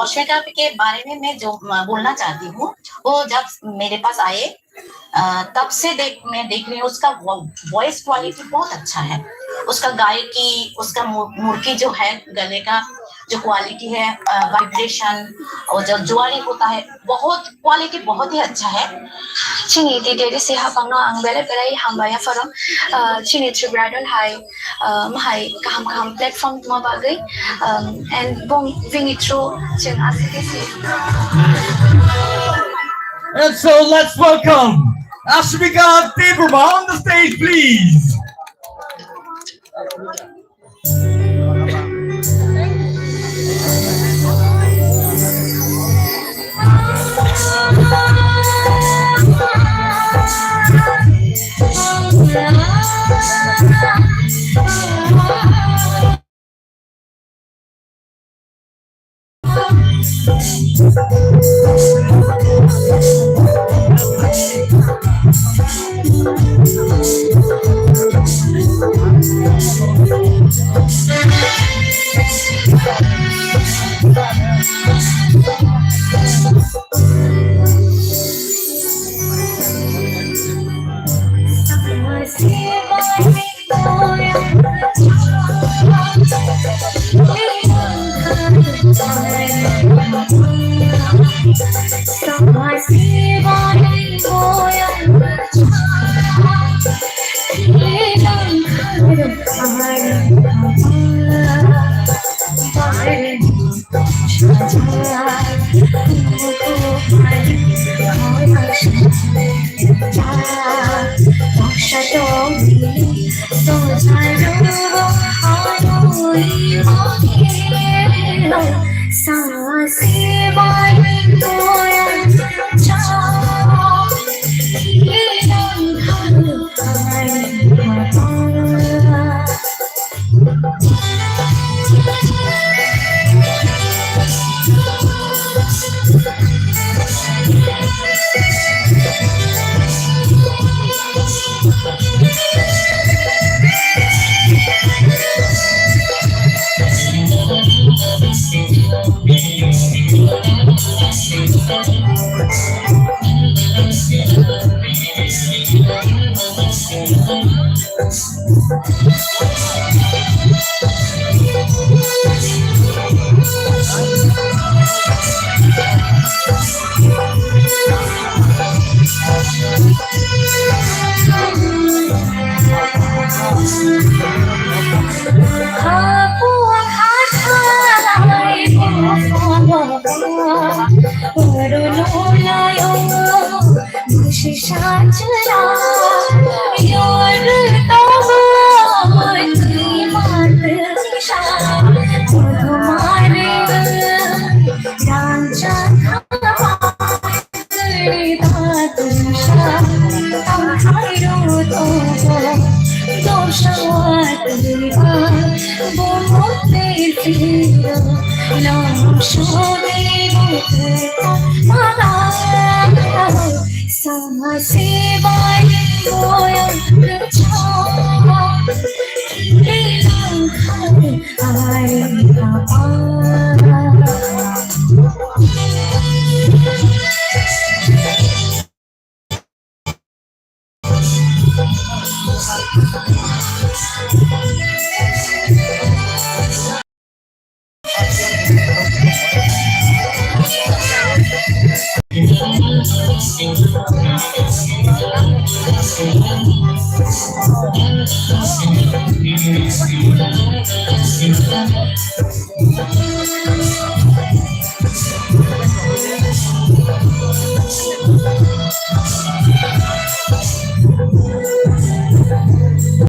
रश्मिका के बारे में मैं जो बोलना चाहती हूँ, वो जब मेरे पास आए तब से मैं देख रही हूँ उसका वॉइस क्वालिटी बहुत अच्छा है। उसका गायकी, उसका मुर्की जो है, गले का जो क्वालिटी है, वाइब्रेशन और जो जुआरी होता है, बहुत क्वालिटी बहुत ही अच्छा है। Chini di dere si habang no ang bele bele hambaya forum chini tribradon hai mahai kaham platform mo bagay and bong vingi through ching asiti si. And so let's welcome Ashmika Debrama on the stage, please.